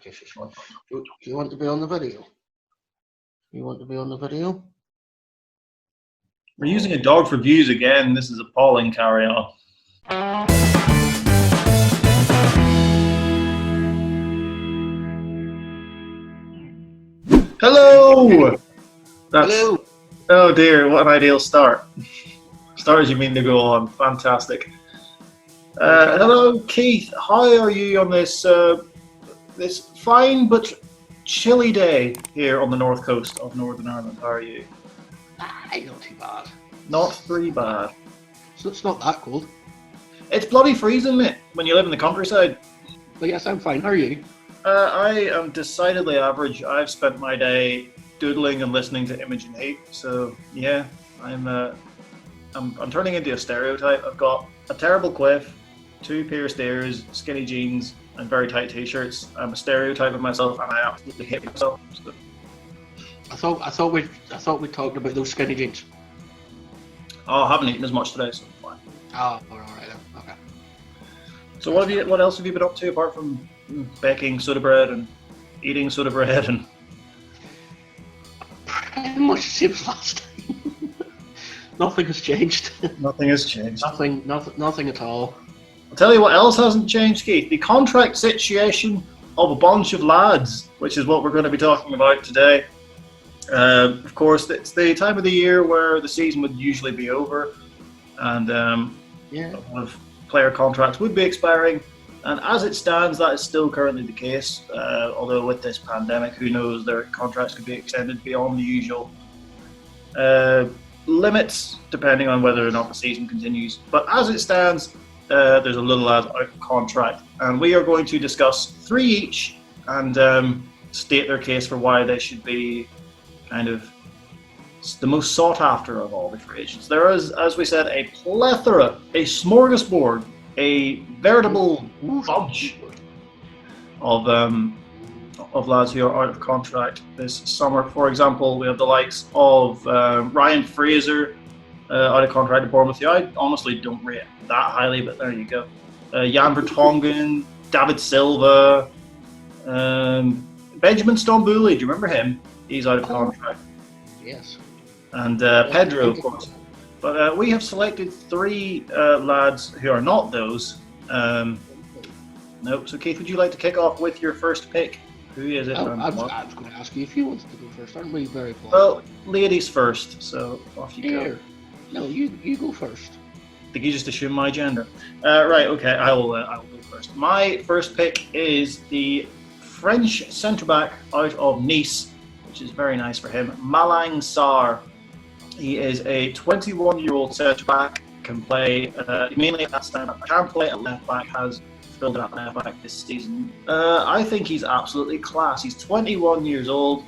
kisses. Do you want to be on the video? You want to be on the video? We're using a dog for views again. This is appalling. Carry on. Hello! Hello! Oh dear, what an ideal start. Start as you mean to go on. Fantastic. Hello, Keith. How are you on this this fine but chilly day here on the north coast of Northern Ireland? How are you? Not too bad. Not very bad. So it's not that cold. It's bloody freezing, mate, when you live in the countryside. But yes, I'm fine. How are you? I am decidedly average. I've spent my day doodling and listening to Imogen Heap. So yeah, I'm turning into a stereotype. I've got a terrible quiff, 2 pierced ears, skinny jeans, and very tight t-shirts. I'm a stereotype of myself, and I absolutely hate myself. So. I thought we talked about those skinny jeans. Oh, I haven't eaten as much today, so fine. Oh, all right then. Okay. So what else have you been up to apart from baking soda bread and eating soda bread and? Pretty much the same as last time. Nothing has changed. Nothing has changed. Nothing at all. I'll tell you what else hasn't changed, Keith. The contract situation of a bunch of lads, which is what we're going to be talking about today. Of course, it's the time of the year where the season would usually be over, and a lot of player contracts would be expiring. And as it stands, that is still currently the case. Although with this pandemic, who knows, their contracts could be extended beyond the usual limits, depending on whether or not the season continues. But as it stands, there's a little lad out of contract, and we are going to discuss 3 each and state their case for why they should be kind of the most sought after of all the free agents. There is, as we said, a plethora, a smorgasbord, a veritable bunch of lads who are out of contract this summer. For example, we have the likes of Ryan Fraser out of contract at Bournemouth. I honestly don't rate it that highly, but there you go. Jan Vertonghen, David Silva, Benjamin Stambouli. Do you remember him? He's out of contract. Yes. And Pedro, of course. But we have selected 3 lads who are not those. Nope. So, Keith, would you like to kick off with your first pick? Who is it? I was going to ask you if you wanted to go first. Aren't we very polite? Well, ladies first, so off you go. No, you go first. Did you just assume my gender? Right, okay, I will go first. My first pick is the French centre-back out of Nice, which is very nice for him, Malang Sarr. He is a 21-year-old centre-back, can play mainly at stand-up, can play at left-back, has filled at left-back this season. I think he's absolutely class. He's 21 years old,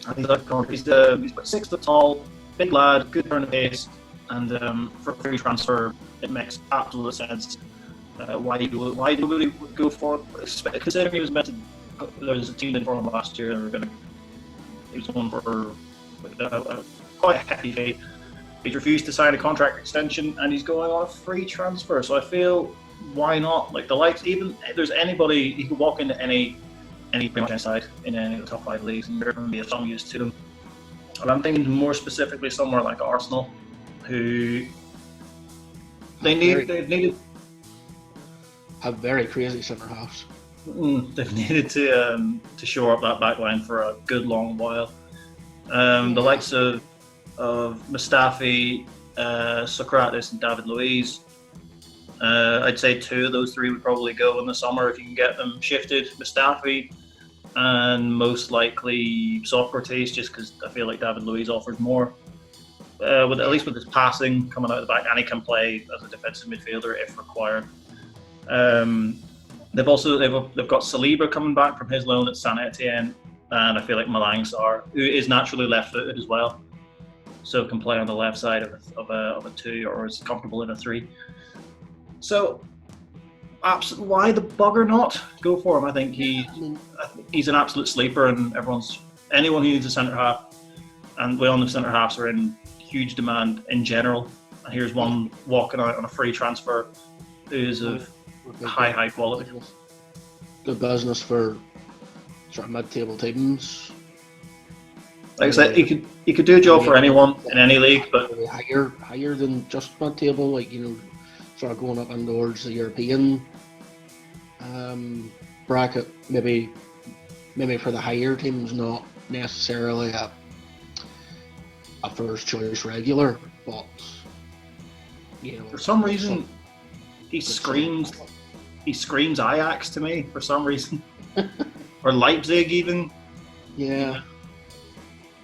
and he's about 6 foot tall, big lad, good turn of pace, and for a free transfer, it makes absolute sense. Why do we go for it? Considering he was meant to, there was a team in for him last year, and he was one for quite a hefty fee. He's refused to sign a contract extension, and he's going on a free transfer. So I feel, why not? Like the likes, even if there's anybody, he could walk into any pretty much side in any of the top 5 leagues, and there can be some use to him. And I'm thinking more specifically somewhere like Arsenal, who they've needed have very crazy centre halves. They've needed to shore up that back line for a good long while. The likes of Mustafi, Socrates, and David Luiz. I'd say 2 of those 3 would probably go in the summer if you can get them shifted. Mustafi and most likely Socrates, just because I feel like David Luiz offers more. At least with his passing coming out of the back, and he can play as a defensive midfielder if required. They've got Saliba coming back from his loan at Saint Etienne, and I feel like Malang Sarr, who is naturally left-footed as well, so can play on the left side of a 2 or is comfortable in a 3. So, why the bugger not? Go for him. I think he's an absolute sleeper, and anyone who needs a centre half, and we all know centre halves are in huge demand in general. And here's one walking out on a free transfer who is of high quality. Good business for sort of mid-table teams. Like I said, he could do a job for anyone in any league, but higher than just mid-table, like, you know, sort of going up and towards the European bracket. Maybe for the higher teams, not necessarily a first choice regular, but you know, for some reason he screams Ajax to me for some reason, or Leipzig even. Yeah.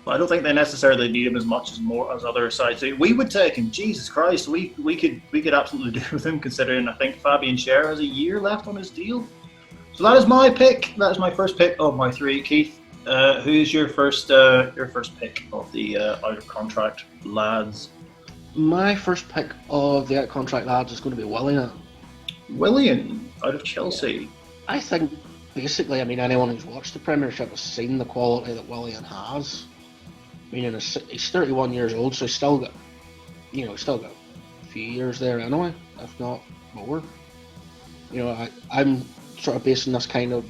But I don't think they necessarily need him as much as other sides do. We would take him. Jesus Christ, we could absolutely do with him, considering I think Fabian Schär has a year left on his deal. So that is my pick. That is my first pick of my three. Keith, who's your first pick of the out of contract lads? My first pick of the out of contract lads is going to be Willian. Willian out of Chelsea. I think basically, I mean, anyone who's watched the Premiership has seen the quality that Willian has. I mean, he's 31 years old, so he's still got a few years there anyway, if not more. You know, I'm sort of basing this kind of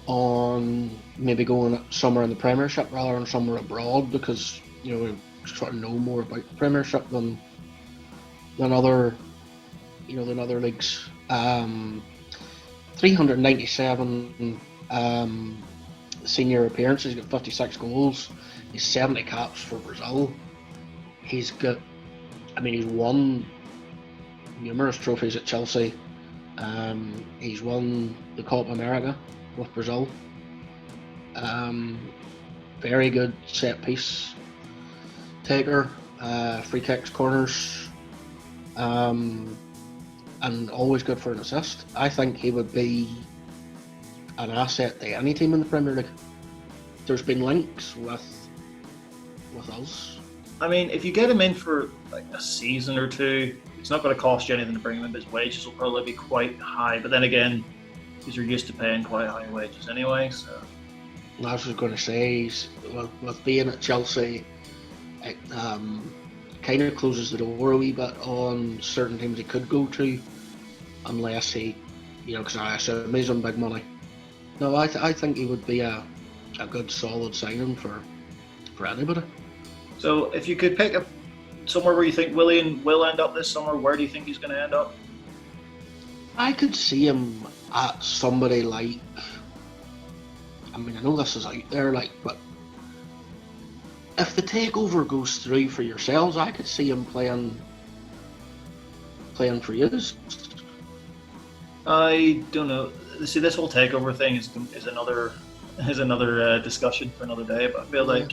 on maybe going somewhere in the Premiership rather than somewhere abroad, because, you know, we sort of know more about the Premiership than other leagues. 397 senior appearances. He's got 56 goals. He's 70 caps for Brazil. He's won numerous trophies at Chelsea. He's won the Copa America with Brazil. Very good set piece taker, free kicks, corners, and always good for an assist. I think he would be an asset to any team in the Premier League. There's been links with us. I mean, if you get him in for like a season or two, it's not going to cost you anything to bring him in, but his wages will probably be quite high. But then again, because you're used to paying quite high wages anyway. So I was just going to say, with being at Chelsea, it kind of closes the door a wee bit on certain teams he could go to, unless he, you know, because I assume he's on big money. No, I think he would be a good solid signing for anybody. So if you could pick somewhere where you think Willian will end up this summer, where do you think he's going to end up? I could see him at somebody like, I mean, I know this is out there, like, but if the takeover goes through for yourselves, I could see him playing for yous. I don't know. See, this whole takeover thing is another discussion for another day. But I feel like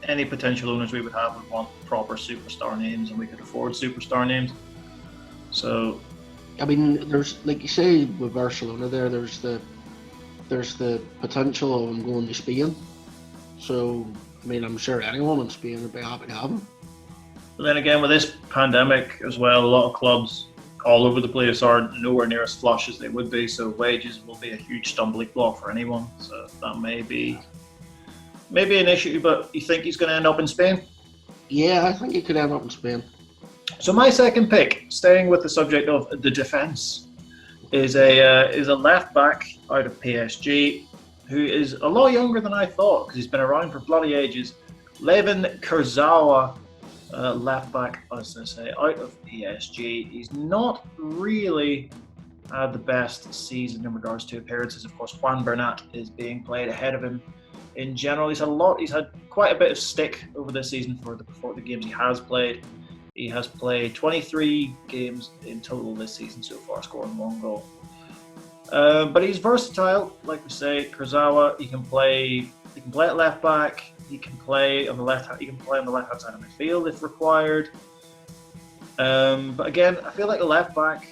any potential owners we would have would want proper superstar names, and we could afford superstar names. So, I mean, there's, like you say with Barcelona, there's the potential of him going to Spain. So, I mean, I'm sure anyone in Spain would be happy to have him. But then again, with this pandemic as well, a lot of clubs all over the place are nowhere near as flush as they would be. So wages will be a huge stumbling block for anyone. So that may be an issue. But you think he's going to end up in Spain? Yeah, I think he could end up in Spain. So my second pick, staying with the subject of the defence, is a left back out of PSG, who is a lot younger than I thought, because he's been around for bloody ages. Levin Kurzawa, left back, as I say, out of PSG. He's not really had the best season in regards to appearances. Of course, Juan Bernat is being played ahead of him. In general, he's had quite a bit of stick over this season for the games he has played. He has played 23 games in total this season so far, scoring 1 goal. But he's versatile, like we say. Kurzawa, he can play at left back. He can play on the left hand side of midfield if required. But again, I feel like a left back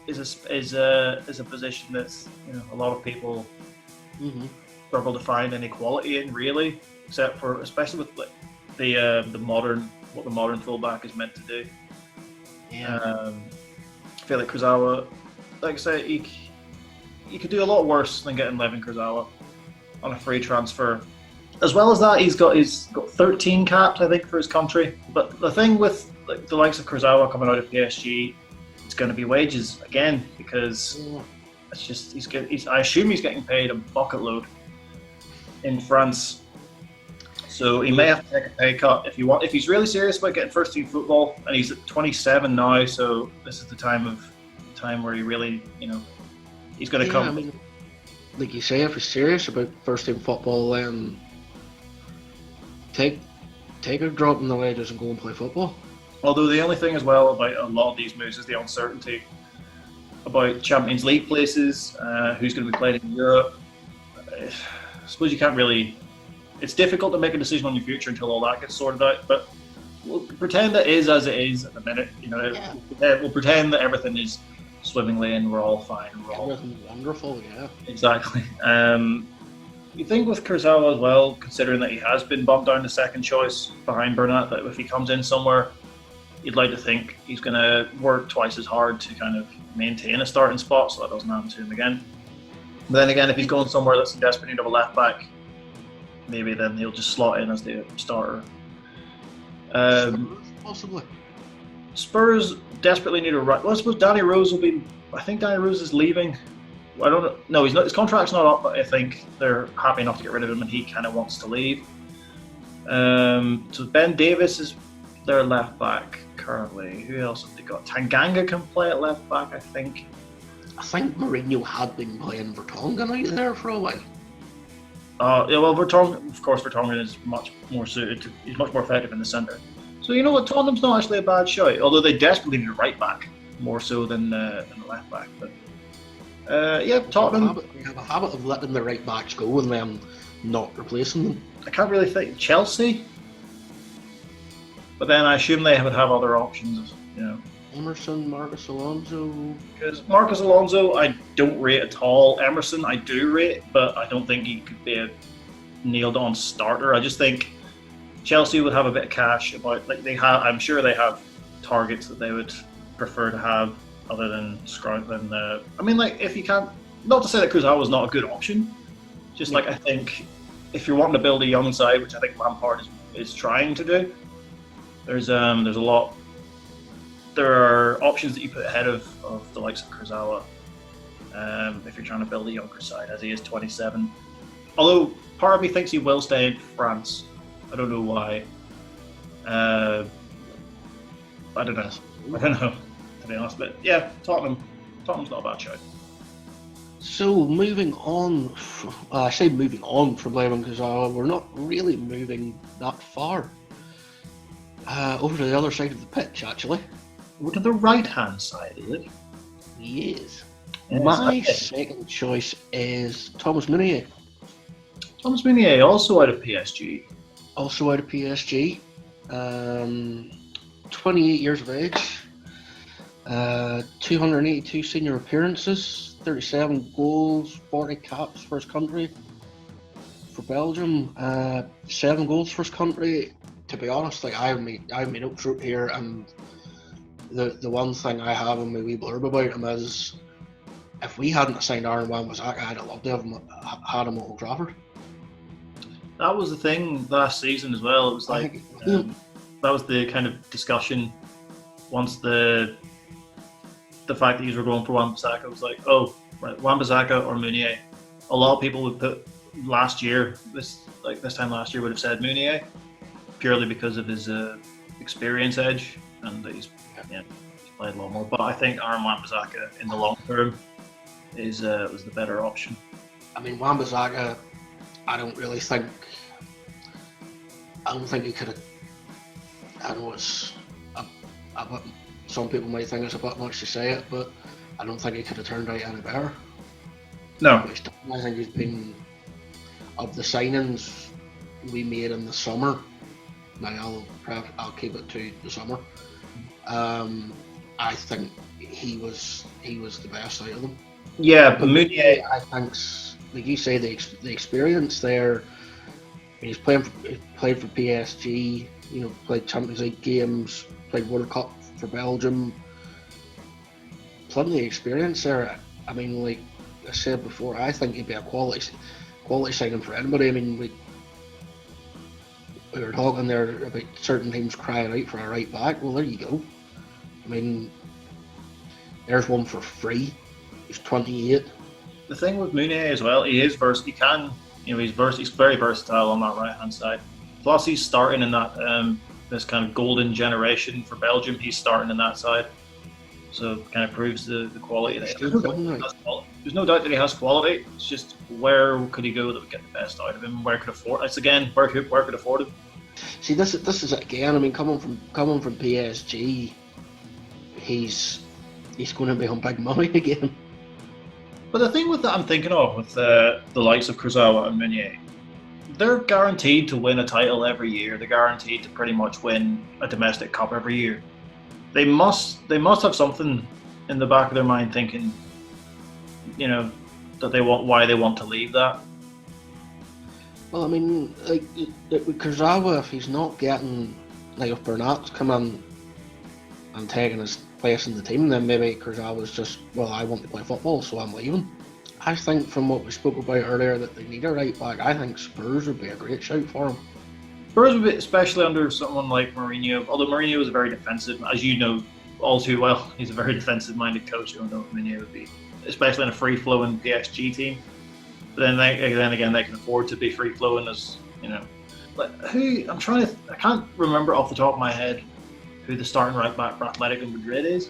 is a position that's, you know, a lot of people struggle to find any quality in, really, except for, especially with the modern fullback is meant to do. Yeah. I feel like Kurzawa, like I say, he could do a lot worse than getting Levin Kurzawa on a free transfer. As well as that, he's got 13 caps, I think, for his country. But the thing with the likes of Kurzawa coming out of PSG, it's going to be wages again, because it's just I assume he's getting paid a bucket load in France, so he may have to take a pay cut if he's really serious about getting first team football. And he's at 27 now, so this is the time where he really, he's going to come. I mean, like you say, if he's serious about first team football, then take a drop in the wages and go and play football. Although the only thing as well about a lot of these moves is the uncertainty about Champions League places, who's going to be playing in Europe. I suppose you can't really. It's difficult to make a decision on your future until all that gets sorted out. But we'll pretend it is as it is at the minute. We'll pretend that everything is swimmingly and we're all fine. Everything's wonderful, yeah. Exactly. You think with Kurzawa as well, considering that he has been bumped down to second choice behind Bernat, that if he comes in somewhere, you'd like to think he's going to work twice as hard to kind of maintain a starting spot so that doesn't happen to him again. But then again, if he's going somewhere that's in desperate need of a left back, maybe then he'll just slot in as the starter. Possibly. Spurs desperately need a right. Well, I suppose Danny Rose will be. I think Danny Rose is leaving. I don't know. No, he's not. His contract's not up, but I think they're happy enough to get rid of him, and he kind of wants to leave. So Ben Davis is their left back currently. Who else have they got? Tanganga can play at left back, I think. I think Mourinho had been playing Vertonghen out there for a while. Yeah, well, Vertonghen is much more suited. He's much more effective in the centre. So you know what, Tottenham's not actually a bad shout, although they desperately need a right back more so than the left back. But yeah, Tottenham. We have a habit of letting the right backs go and then not replacing them. I can't really think Chelsea, but then I assume they would have other options. Emerson, Marcus Alonso. Because Marcus Alonso, I don't rate at all. Emerson, I do rate, but I don't think he could be a nailed-on starter. I just think Chelsea would have a bit of cash about, like they have. I'm sure they have targets that they would prefer to have, other than I mean, like if you can't, not to say that Kurzawa was not a good option, just like I think if you're wanting to build a young side, which I think Lampard is trying to do, there's a lot. There are options that you put ahead of the likes of Kurzawa if you're trying to build a younger side, as he is 27. Although part of me thinks he will stay in France. I don't know why. I don't know, to be honest. But yeah, Tottenham's not a bad shout. So moving on, I say moving on from Lemon Kurzawa, we're not really moving that far. Over to the other side of the pitch, actually. Over to the right-hand side, is it? Yes. Yes, My okay. second choice is Thomas Meunier. Thomas Meunier, also out of PSG. Also out of PSG. 28 years of age. 282 senior appearances. 37 goals, 40 caps for his country. For Belgium, 7 goals for his country. To be honest, like I have my notes wrote here, and the one thing I have in my wee blurb about him is, if we hadn't signed Aaron Wan-Bissaka, I'd have loved to have had him at Old Trafford. That was the thing last season as well. It was like that was the kind of discussion once the fact that you were going for Wan-Bissaka was like, oh, right, Wan-Bissaka or Meunier. A lot of people would put this time last year would have said Meunier, purely because of his experience edge, and that he's played a lot more. But I think Aaron Wan-Bissaka in the long term was the better option. I mean, Wan-Bissaka, I don't think he could have. I know it's a bit. Some people might think it's a bit much to say it, but I don't think he could have turned out any better. No, I think he's been, of the signings we made in the summer. Now I'll keep it to the summer. I think he was the best out of them. Yeah, but Meunier, I think, like you say, the experience there. He's played for PSG. Played Champions League games, played World Cup for Belgium. Plenty of experience there. I mean, like I said before, I think he'd be a quality signing for anybody. I mean, we were talking there about certain teams crying out for a right back. Well, there you go. I mean, there's one for free. He's 28. the thing with Meunier as well, he is he's very versatile on that right hand side. Plus, he's starting in that this kind of golden generation for Belgium. He's starting in that side, so it kind of proves the quality. There's no doubt that he has quality. It's just where could he go that would get the best out of him? Where could afford? It's again where could afford him. See, this is it again. I mean, coming from PSG, he's going to be on big money again. But the thing with that, I'm thinking of with the likes of Kurzawa and Meunier, they're guaranteed to win a title every year. They're guaranteed to pretty much win a domestic cup every year. They must have something in the back of their mind thinking, that why they want to leave that. Well, I mean, like with Kurzawa, if he's not getting, like if Bernat's come in and taking his place in the team, then maybe Kurzawa's just, well, I want to play football, so I'm leaving. I think from what we spoke about earlier that they need a right back. I think Spurs would be a great shout for him. Spurs would be, especially under someone like Mourinho, although Mourinho is very defensive, as you know all too well. He's a very defensive-minded coach. I don't know if Mourinho would be, especially in a free-flowing PSG team. But then again, they can afford to be free-flowing as, But I can't remember off the top of my head who the starting right back for Atletico Madrid is.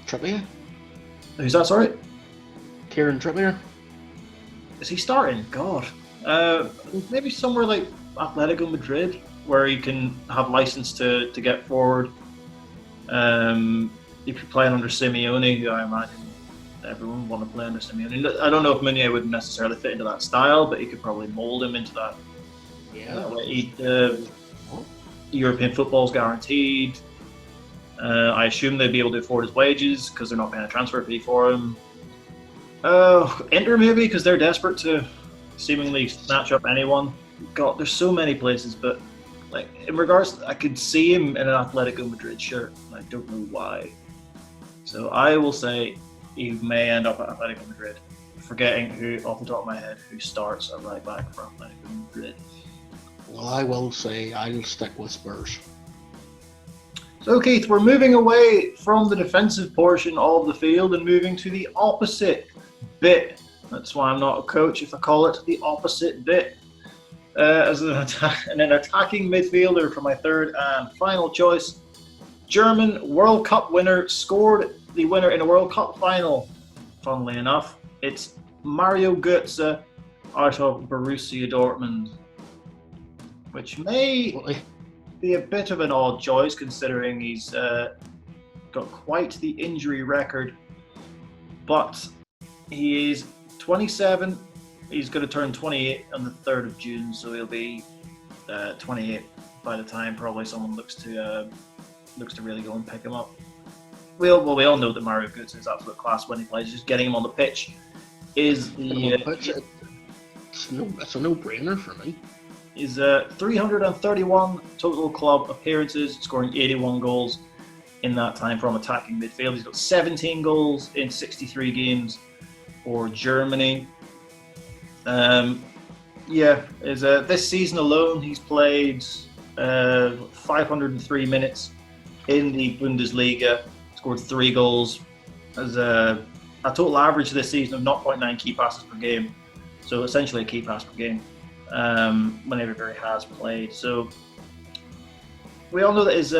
Trippier? Who's that, sorry? Kieran Trippier? Is he starting? God. Maybe somewhere like Atletico Madrid, where you can have license to get forward. If you're playing under Simeone, who I imagine everyone would want to play under Simeone. I don't know if Meunier would necessarily fit into that style, but you could probably mould him into that. Yeah. European football's guaranteed. I assume they'd be able to afford his wages because they're not paying a transfer fee for him. Inter maybe, because they're desperate to seemingly snatch up anyone. God, there's so many places, but like in regards, I could see him in an Atletico Madrid shirt. I don't know why. So I will say he may end up at Atletico Madrid. Forgetting who, off the top of my head, who starts at right back for Atletico Madrid. Well, I will say I'll stick with Spurs. So, Keith, we're moving away from the defensive portion of the field and moving to the opposite bit. That's why I'm not a coach if I call it the opposite bit. As an attacking midfielder for my third and final choice, German World Cup winner scored the winner in a World Cup final. Funnily enough, it's Mario Götze out of Borussia Dortmund, which may be a bit of an odd choice considering he's got quite the injury record, but he is 27. He's going to turn 28 on the 3rd of June, so he'll be 28 by the time probably someone looks to really go and pick him up. We all know that Mario Götze is absolute class when he plays. Just getting him on the pitch is it's a no-brainer for me. He's 331 total club appearances, scoring 81 goals in that time from attacking midfield. He's got 17 goals in 63 games for Germany. This season alone, he's played 503 minutes in the Bundesliga, scored 3 goals, has a total average this season of 0.9 key passes per game, so essentially a key pass per game whenever he has played. So we all know that his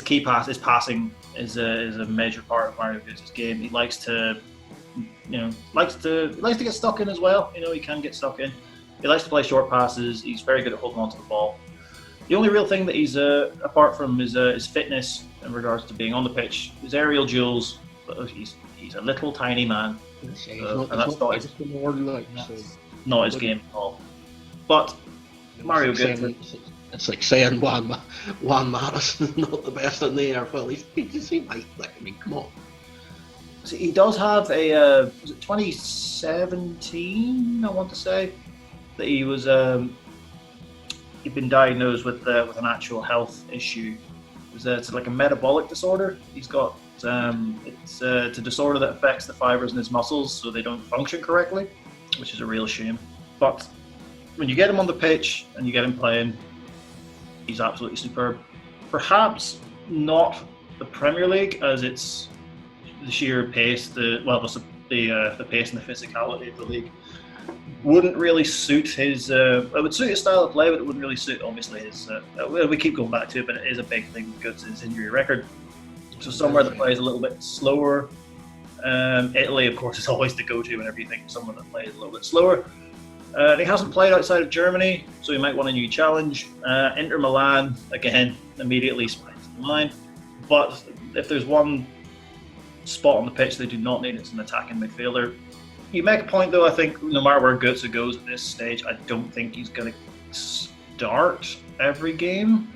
key pass, his passing is a major part of Mario Götze's game. He likes to get stuck in as well. He can get stuck in. He likes to play short passes. He's very good at holding on to the ball. The only real thing that he's apart from his fitness in regards to being on the pitch, his aerial duels. But he's a little tiny man, that's not his game at all. But Mario Götze, it's like saying Juan Madison is not the best in the air. Well, he might. I mean, come on. See, he does have a 2017, I want to say, that he was he'd been diagnosed with an actual health issue. It's like a metabolic disorder. He's got it's a disorder that affects the fibers in his muscles, so they don't function correctly, which is a real shame. But when you get him on the pitch and you get him playing, he's absolutely superb. Perhaps not the Premier League, as it's the sheer pace, the the pace and the physicality of the league. Wouldn't really suit his. It would suit his style of play, but it wouldn't really suit, obviously, his. We keep going back to it, but it is a big thing with his injury record. So somewhere that plays a little bit slower. Italy, of course, is always the go-to whenever you think of someone that plays a little bit slower. He hasn't played outside of Germany, so he might want a new challenge. Inter Milan, again, immediately springs to mind. But if there's one spot on the pitch they do not need, it's an attacking midfielder. You make a point, though. I think no matter where Götze goes at this stage, I don't think he's going to start every game.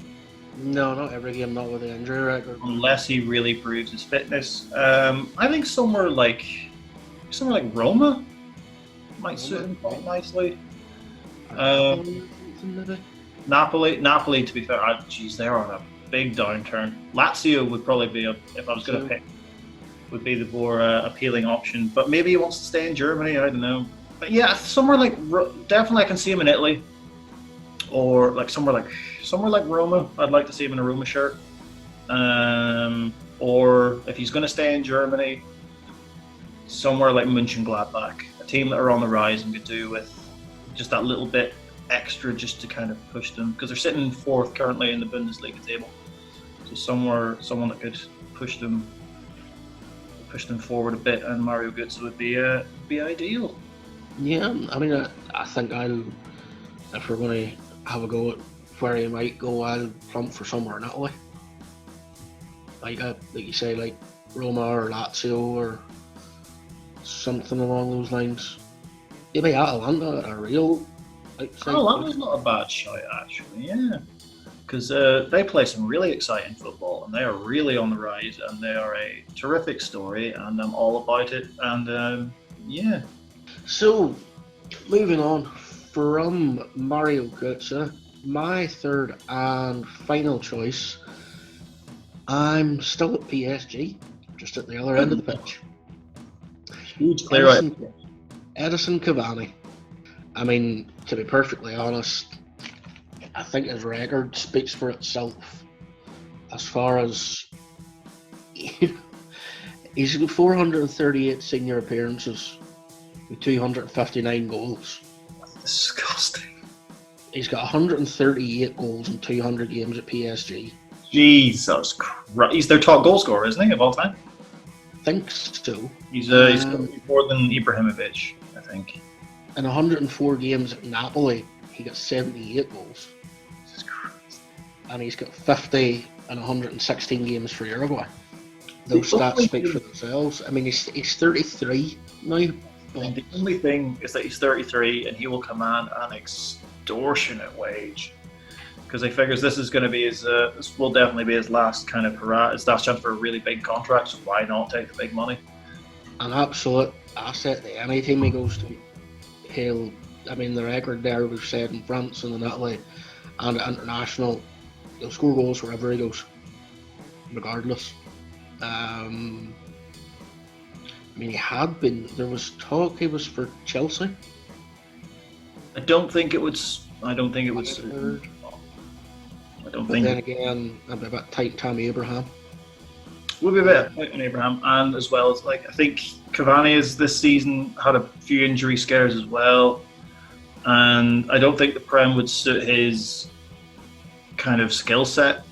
No, not every game, not with the injury record. Unless he really proves his fitness. I think somewhere like Roma might suit him quite nicely. Napoli, to be fair, they're on a big downturn. Lazio would probably be, if I was going to pick, would be the more appealing option. But maybe he wants to stay in Germany, I don't know. But yeah, somewhere like, definitely I can see him in Italy. Or like somewhere like Roma. I'd like to see him in a Roma shirt. Or if he's going to stay in Germany, somewhere like Mönchengladbach, a team that are on the rise and could do with just that little bit extra just to kind of push them, because they're sitting fourth currently in the Bundesliga table. So someone that could push them forward a bit, and Mario Götze would be ideal. Yeah, I mean, I think if we're going to have a go at where he might go, I'll plump for somewhere in Italy. Like you say, like Roma or Lazio or something along those lines. Maybe Atalanta or Real. Atalanta's not a bad shot, actually, yeah. Because they play some really exciting football, and they are really on the rise, and they are a terrific story, and I'm all about it, and yeah. So, moving on from Mario Götze, my third and final choice, I'm still at PSG, just at the other end of the pitch. Huge clear Edinson Cavani. I mean, to be perfectly honest, I think his record speaks for itself. As far as he's got 438 senior appearances with 259 goals. That's disgusting. He's got 138 goals in 200 games at PSG. Jesus Christ. He's their top goal scorer, isn't he, of all time? I think so. He's more than Ibrahimovic, I think. In 104 games at Napoli, he got 78 goals. Jesus Christ. And he's got 50 in 116 games for Uruguay. Those stats speak for themselves. I mean, he's 33 now. But the only thing is that he's 33 and he will command an extortionate wage. Because he figures this is going to be this will definitely be his last kind of hurrah, his last chance for a really big contract, so why not take the big money? An absolute asset to any team he goes to. The record there we've said in France and in Italy and at international, he'll score goals wherever he goes, regardless. There was talk he was for Chelsea. I don't think it would. Then again, a bit tight Tammy Abraham. We'll be a bit tight on Abraham, and as well as I think Cavani has this season had a few injury scares as well, and I don't think the Prem would suit his kind of skill set.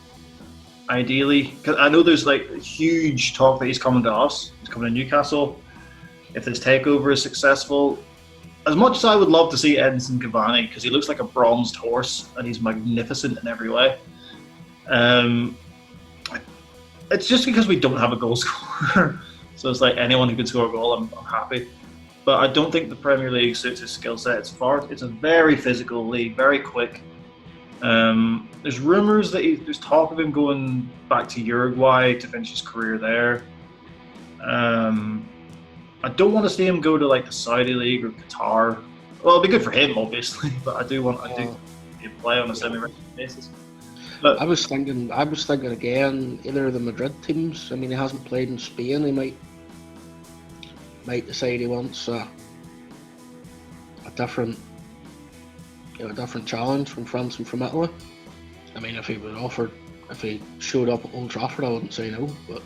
Ideally, because I know there's huge talk that he's coming to us. He's coming to Newcastle. If this takeover is successful, as much as I would love to see Edinson Cavani, because he looks like a bronzed horse and he's magnificent in every way. It's just because we don't have a goal scorer. So it's like anyone who can score a goal, I'm happy. But I don't think the Premier League suits his skill set. It's a very physical league, very quick. There's rumours that there's talk of him going back to Uruguay to finish his career there. I don't want to see him go to the Saudi League or Qatar. Well, it'd be good for him, obviously, but I do play on a semi-regular basis. But I was thinking again, either of the Madrid teams. I mean, he hasn't played in Spain. He might decide he wants a different challenge from France and from Italy. I mean, if he showed up at Old Trafford, I wouldn't say no. But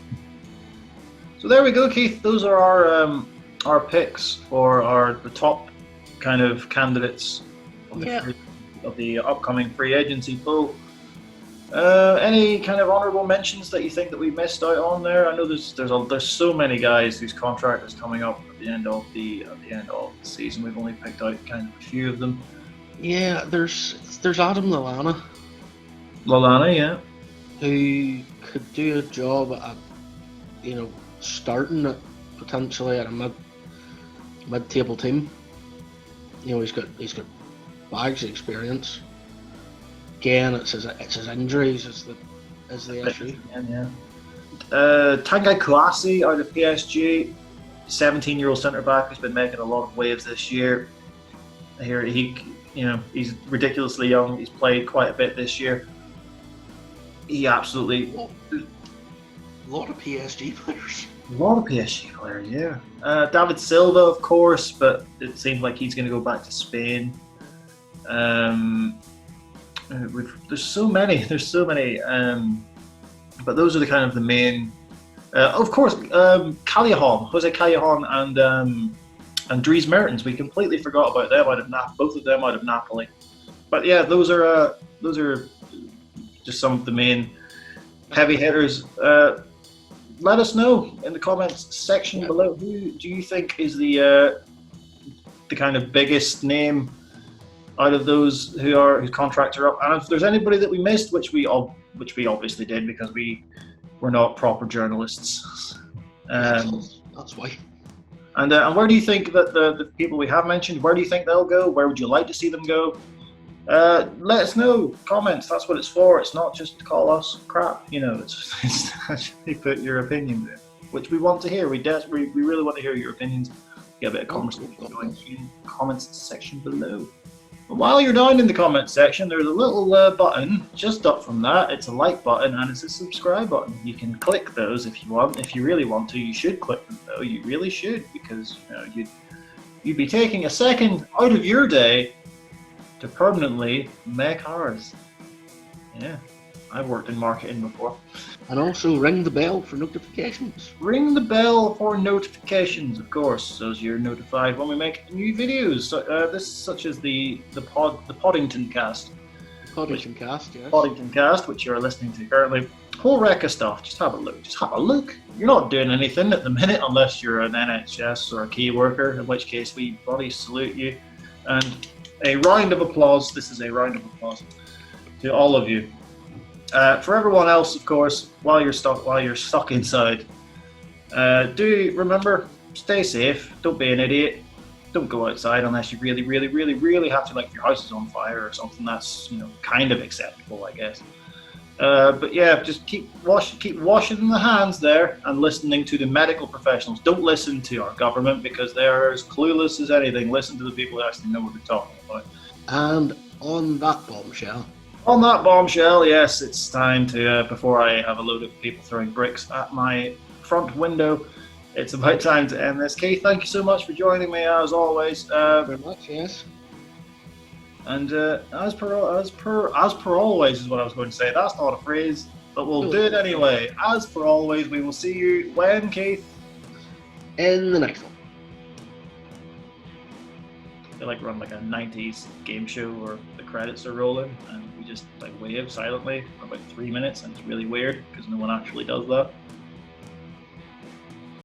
so there we go, Keith. Those are our our picks for the top kind of candidates of the upcoming free agency pool. Any kind of honourable mentions that you think that we missed out on there? I know there's so many guys whose contract is coming up at the end of the season. We've only picked out kind of a few of them. Yeah, there's Adam Lallana. Lallana, yeah, who could do a job at starting potentially at a mid-table team. He's got bags of experience. Again, it's his injuries is the issue. Yeah. Tanguy Kouassi out of PSG, 17-year-old centre back who's been making a lot of waves this year. Here he's ridiculously young. He's played quite a bit this year. He absolutely a lot of PSG players. A lot of PSG players, yeah. David Silva, of course, but it seems like he's going to go back to Spain. There's so many. But those are the kind of the main. Of course, Jose Callejon, and Dries Mertens. We completely forgot about them. Both of them out of Napoli. But yeah, those are just some of the main heavy hitters. Let us know in the comments section below. Who do you think is the kind of biggest name out of those whose contracts are up? And if there's anybody that we missed, which we obviously did because we're not proper journalists. That's why. And where do you think that the people we have mentioned, where do you think they'll go? Where would you like to see them go? Let us know. Comments. That's what it's for. It's not just to call us crap. It's actually put your opinions in, which we want to hear. We really want to hear your opinions. Get a bit of conversation going in the comments section below. But while you're down in the comments section, there's a little button just up from that. It's a like button and it's a subscribe button. You can click those if you want. If you really want to, you should click them though. You really should, because you'd be taking a second out of your day to permanently make ours. Yeah, I've worked in marketing before. And also ring the bell for notifications. Ring the bell for notifications, of course, so as you're notified when we make new videos. Such as the Poddington Cast. Poddington Cast, yes. Poddington Cast, which you're listening to currently. Whole wreck of stuff. Just have a look. You're not doing anything at the minute unless you're an NHS or a key worker, in which case we bloody salute you. And a round of applause. This is a round of applause to all of you. For everyone else, of course, while you're stuck inside, do remember, stay safe. Don't be an idiot. Don't go outside unless you really, really, really, really have to. Like if your house is on fire or something, that's kind of acceptable, I guess. But yeah, just keep washing the hands there and listening to the medical professionals. Don't listen to our government because they are as clueless as anything. Listen to the people who actually know what they're talking about. And on that bombshell. On that bombshell, yes, it's time to, before I have a load of people throwing bricks at my front window, it's about time to end this. Keith, thank you so much for joining me as always. Very much, yes. And as per always is what I was going to say. That's not a phrase, but we'll do it anyway. As per always, we will see you when, Keith? In the next one. They run like a 90s game show where the credits are rolling and we just wave silently for about 3 minutes, and it's really weird because no one actually does that.